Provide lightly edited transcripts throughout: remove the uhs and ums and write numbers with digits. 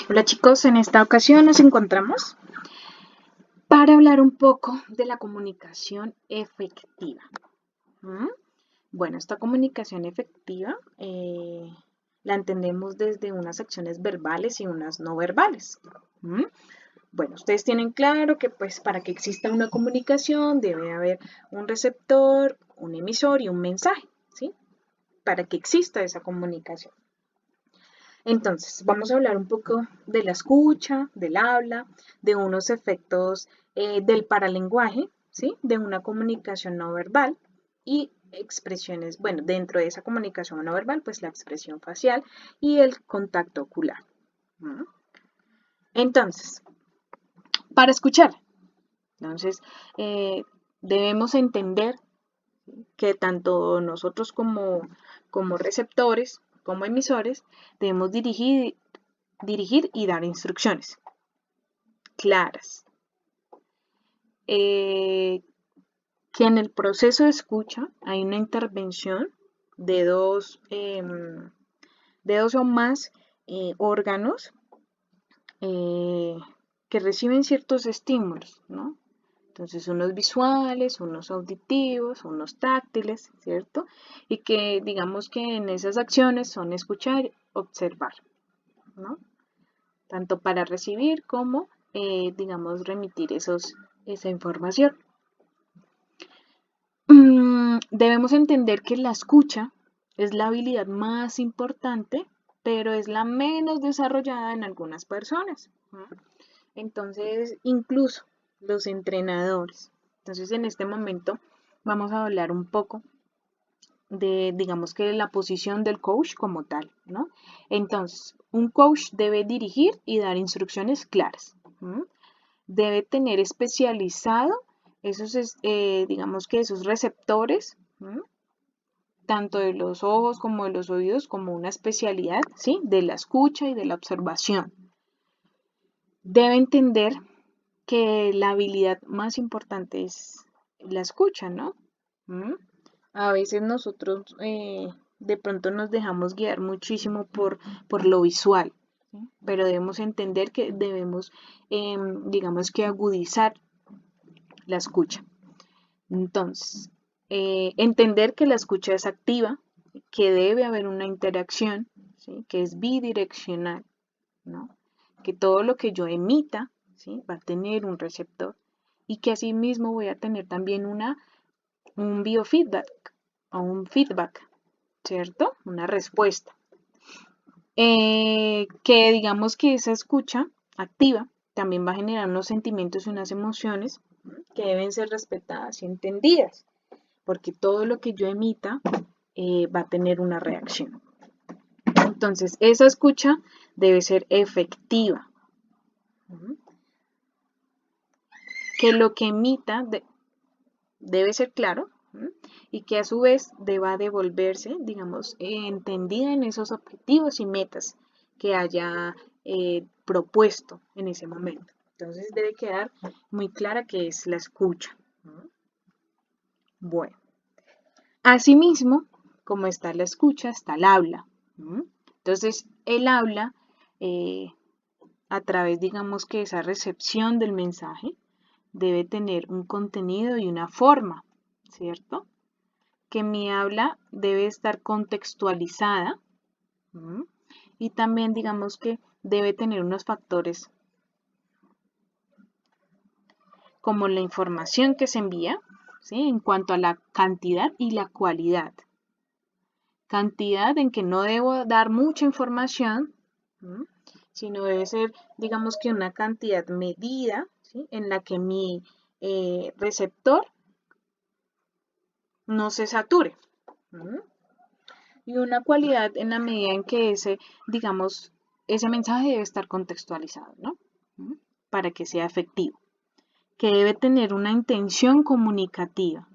Hola chicos, en esta ocasión nos encontramos para hablar un poco de la comunicación efectiva. ¿Mm? Bueno, esta comunicación efectiva la entendemos desde unas acciones verbales y unas no verbales. ¿Mm? Bueno, ustedes tienen claro que pues para que exista una comunicación debe haber un receptor, un emisor y un mensaje, ¿sí? Para que exista esa comunicación. Entonces, vamos a hablar un poco de la escucha, del habla, de unos efectos del paralenguaje, ¿sí? De una comunicación no verbal y expresiones, bueno, dentro de esa comunicación no verbal, pues la expresión facial y el contacto ocular. ¿No? Entonces, para escuchar, entonces, debemos entender que tanto nosotros como receptores, como emisores, debemos dirigir y dar instrucciones claras. Que en el proceso de escucha hay una intervención de dos o más órganos que reciben ciertos estímulos, ¿no? Entonces, unos visuales, unos auditivos, unos táctiles, ¿cierto? Y que digamos que en esas acciones son escuchar, observar, ¿no? Tanto para recibir como, digamos, remitir esa información. Debemos entender que la escucha es la habilidad más importante, pero es la menos desarrollada en algunas personas. Entonces, incluso los entrenadores. Entonces, en este momento vamos a hablar un poco de, digamos que la posición del coach como tal, ¿no? Entonces, un coach debe dirigir y dar instrucciones claras. Debe tener especializado digamos que esos receptores, tanto de los ojos como de los oídos, como una especialidad, ¿sí? De la escucha y de la observación. Debe entender que la habilidad más importante es la escucha, ¿no? A veces nosotros de pronto nos dejamos guiar muchísimo por lo visual, ¿sí? Pero debemos entender que debemos, digamos que agudizar la escucha. Entonces, entender que la escucha es activa, que debe haber una interacción, ¿sí? Que es bidireccional, ¿no? Que todo lo que yo emita, ¿sí? Va a tener un receptor y que asimismo voy a tener también un biofeedback o un feedback, ¿cierto? Una respuesta. Que digamos que esa escucha activa también va a generar unos sentimientos y unas emociones que deben ser respetadas y entendidas, porque todo lo que yo emita va a tener una reacción. Entonces, esa escucha debe ser efectiva. Que lo que emita debe ser claro y que a su vez deba devolverse, digamos, entendida en esos objetivos y metas que haya propuesto en ese momento. Entonces debe quedar muy clara que es la escucha. Bueno, asimismo, como está la escucha, está el habla. Entonces, el habla, a través, digamos que esa recepción del mensaje, debe tener un contenido y una forma, ¿cierto? Que mi habla debe estar contextualizada y también digamos que debe tener unos factores como la información que se envía, ¿sí? En cuanto a la cantidad y la cualidad. Cantidad en que no debo dar mucha información, sino debe ser, digamos que una cantidad medida, ¿sí? En la que mi receptor no se sature. Y una cualidad en la medida en que digamos, ese mensaje debe estar contextualizado, ¿no? Para que sea efectivo. Que debe tener una intención comunicativa.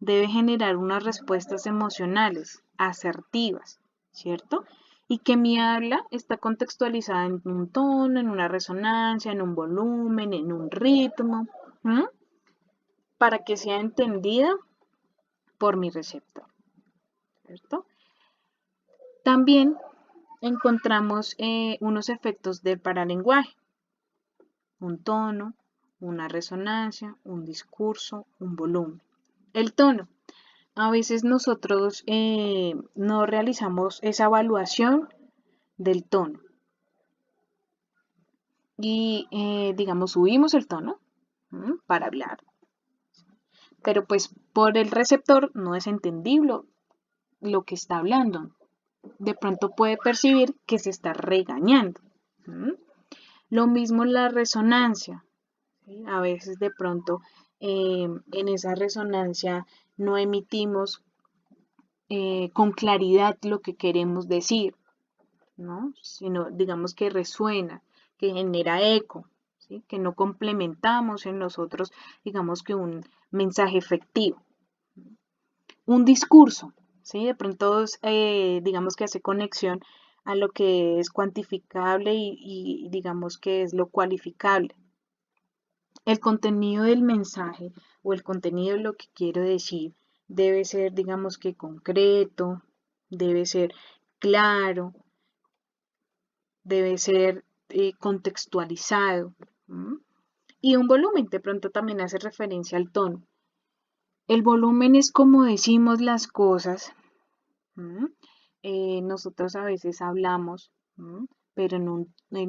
Debe generar unas respuestas emocionales, asertivas, ¿cierto? Y que mi habla está contextualizada en un tono, en una resonancia, en un volumen, en un ritmo, para que sea entendida por mi receptor, ¿cierto? También encontramos unos efectos del paralenguaje, un tono, una resonancia, un discurso, un volumen. El tono. A veces nosotros no realizamos esa evaluación del tono y digamos subimos el tono para hablar, pero pues por el receptor no es entendible lo que está hablando. De pronto puede percibir que se está regañando. Lo mismo la resonancia. ¿Sí? A veces de pronto en esa resonancia no emitimos con claridad lo que queremos decir, ¿no? Sino digamos que resuena, que genera eco, ¿sí? Que no complementamos en nosotros, digamos que un mensaje efectivo. Un discurso, ¿sí? De pronto, digamos que hace conexión a lo que es cuantificable y digamos que es lo cualificable. El contenido del mensaje o el contenido de lo que quiero decir debe ser, digamos que concreto, debe ser claro, debe ser contextualizado. Y un volumen, de pronto también hace referencia al tono. El volumen es como decimos las cosas. Nosotros a veces hablamos, pero en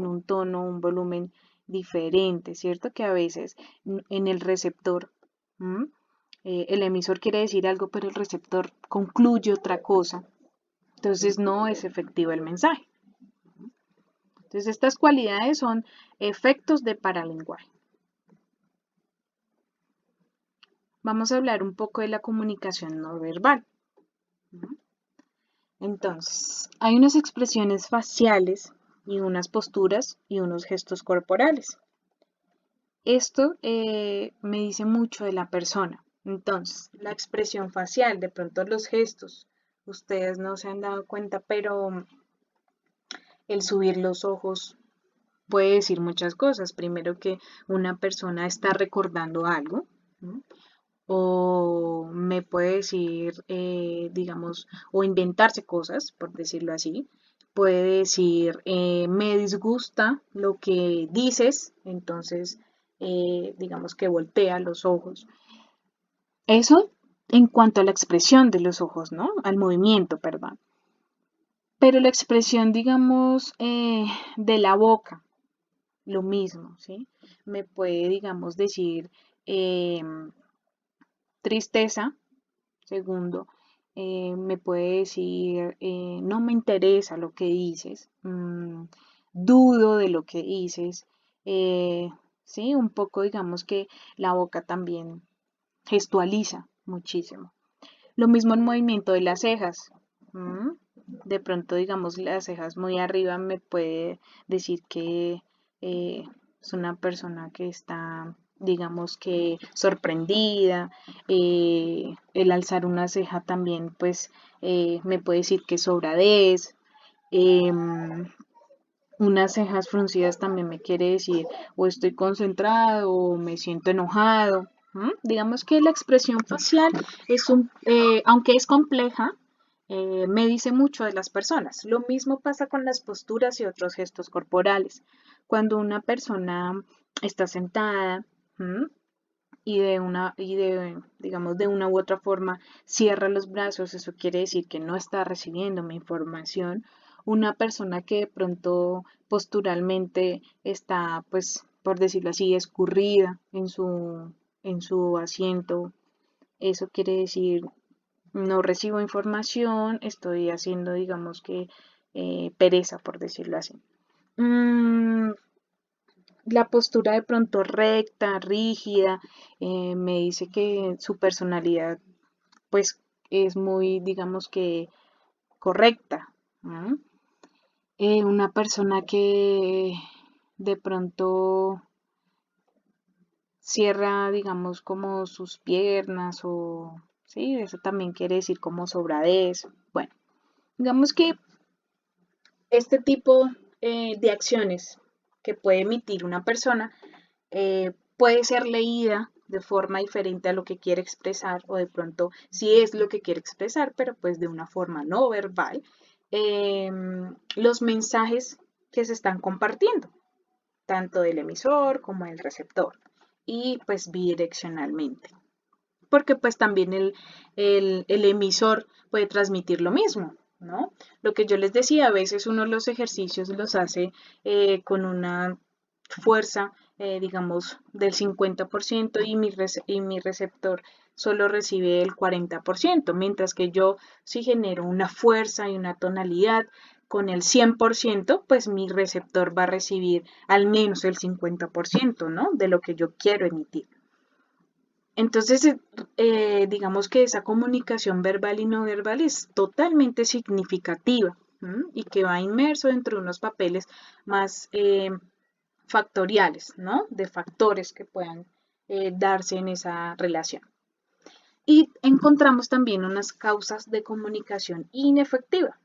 un tono, un volumen diferente, ¿cierto? Que a veces en el receptor, el emisor quiere decir algo, pero el receptor concluye otra cosa. Entonces no es efectivo el mensaje. Entonces estas cualidades son efectos de paralenguaje. Vamos a hablar un poco de la comunicación no verbal. Entonces, hay unas expresiones faciales y unas posturas y unos gestos corporales. Esto me dice mucho de la persona. Entonces, la expresión facial, de pronto los gestos, ustedes no se han dado cuenta, pero el subir los ojos puede decir muchas cosas. Primero que una persona está recordando algo, ¿no? O me puede decir, digamos, o inventarse cosas, por decirlo así. Puede decir, me disgusta lo que dices, entonces, digamos que voltea los ojos. Eso en cuanto a la expresión de los ojos, ¿no? Al movimiento, perdón. Pero la expresión, digamos, de la boca, lo mismo, ¿sí? Me puede, digamos, decir tristeza. Segundo, me puede decir, no me interesa lo que dices, dudo de lo que dices, sí, un poco digamos que la boca también gestualiza muchísimo. Lo mismo el movimiento de las cejas. De pronto, digamos, las cejas muy arriba me puede decir que es una persona que está, digamos que sorprendida. El alzar una ceja también, pues, me puede decir que es sobradez. Unas cejas fruncidas también me quiere decir o estoy concentrado o me siento enojado. Digamos que la expresión facial es aunque es compleja, me dice mucho de las personas. Lo mismo pasa con las posturas y otros gestos corporales. Cuando una persona está sentada digamos, de una u otra forma cierra los brazos, eso quiere decir que no está recibiendo mi información. Una persona que de pronto posturalmente está, pues, por decirlo así, escurrida en su asiento, eso quiere decir no recibo información, estoy haciendo, digamos que, pereza, por decirlo así. La postura de pronto recta, rígida, me dice que su personalidad, pues, es muy, digamos que, correcta. Una persona que de pronto cierra, digamos, como sus piernas o, sí, eso también quiere decir como sobradez. Bueno, digamos que este tipo de acciones que puede emitir una persona puede ser leída de forma diferente a lo que quiere expresar o de pronto sí es lo que quiere expresar, pero pues de una forma no verbal. los mensajes que se están compartiendo, tanto del emisor como del receptor, y pues bidireccionalmente. Porque pues también el emisor puede transmitir lo mismo, ¿no? Lo que yo les decía, a veces uno los ejercicios los hace con una fuerza, digamos, del 50% y mi receptor solo recibe el 40%, mientras que yo si genero una fuerza y una tonalidad con el 100%, pues mi receptor va a recibir al menos el 50%, ¿no? De lo que yo quiero emitir. Entonces, digamos que esa comunicación verbal y no verbal es totalmente significativa, ¿m? Y que va inmerso dentro de unos papeles más factoriales, ¿no? De factores que puedan darse en esa relación. Y encontramos también unas causas de comunicación inefectiva.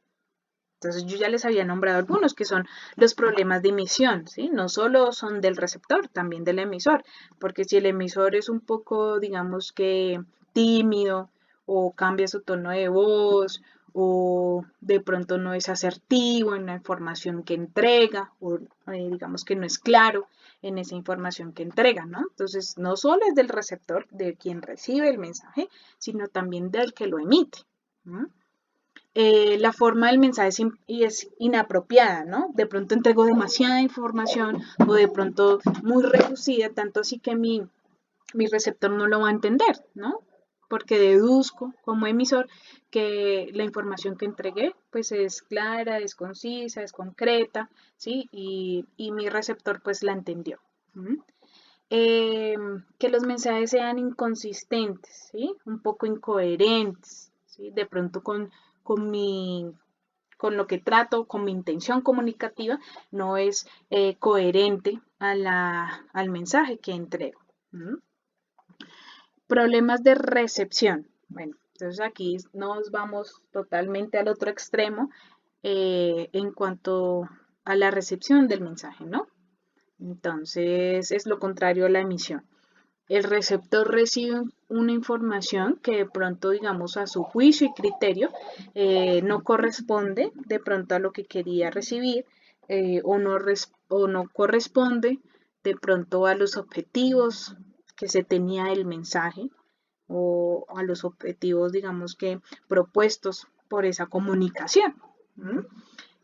Entonces yo ya les había nombrado algunos que son los problemas de emisión, ¿sí? No solo son del receptor, también del emisor, porque si el emisor es un poco, digamos que tímido o cambia su tono de voz o de pronto no es asertivo en la información que entrega o digamos que no es claro en esa información que entrega, ¿no? Entonces no solo es del receptor, de quien recibe el mensaje, sino también del que lo emite. ¿No? La forma del mensaje es inapropiada, ¿no? De pronto entrego demasiada información o de pronto muy reducida, tanto así que mi receptor no lo va a entender, ¿no? Porque deduzco como emisor que la información que entregué pues es clara, es concisa, es concreta, ¿sí? Y mi receptor pues la entendió. Que los mensajes sean inconsistentes, ¿sí? Un poco incoherentes, ¿sí? De pronto con con lo que trato, con mi intención comunicativa, no es coherente al mensaje que entrego. ¿Mm? Problemas de recepción. Bueno, entonces aquí nos vamos totalmente al otro extremo en cuanto a la recepción del mensaje, ¿no? Entonces es lo contrario a la emisión. El receptor recibe una información que de pronto, digamos, a su juicio y criterio no corresponde de pronto a lo que quería recibir o no corresponde de pronto a los objetivos que se tenía del mensaje o a los objetivos, digamos que propuestos por esa comunicación. ¿Mm?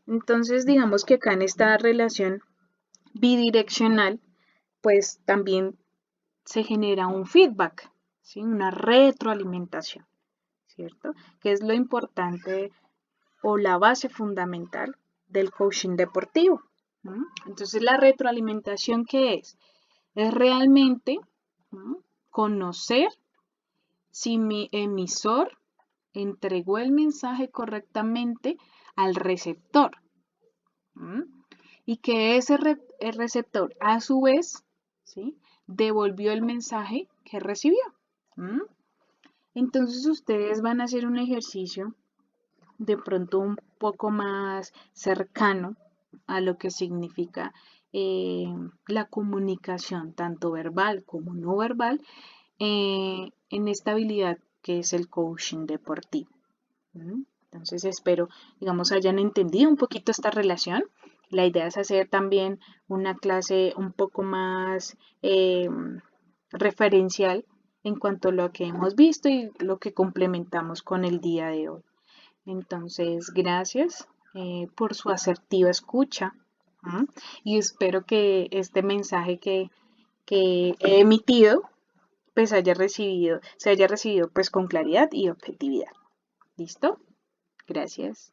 Entonces, digamos que acá en esta relación bidireccional, pues también se genera un feedback, ¿sí? Una retroalimentación, ¿cierto? Que es lo importante o la base fundamental del coaching deportivo. ¿No? Entonces, la retroalimentación, ¿qué es? Es realmente, ¿no? Conocer si mi emisor entregó el mensaje correctamente al receptor. ¿Mm? Y que el receptor a su vez, ¿sí? Devolvió el mensaje que recibió. ¿Mm? Entonces ustedes van a hacer un ejercicio de pronto un poco más cercano a lo que significa la comunicación, tanto verbal como no verbal, en esta habilidad que es el coaching deportivo. ¿Mm? Entonces espero, digamos, hayan entendido un poquito esta relación. La idea es hacer también una clase un poco más referencial en cuanto a lo que hemos visto y lo que complementamos con el día de hoy. Entonces, gracias por su asertiva escucha. ¿Mm? Y espero que este mensaje que he emitido pues se haya recibido pues con claridad y objetividad. ¿Listo? Gracias.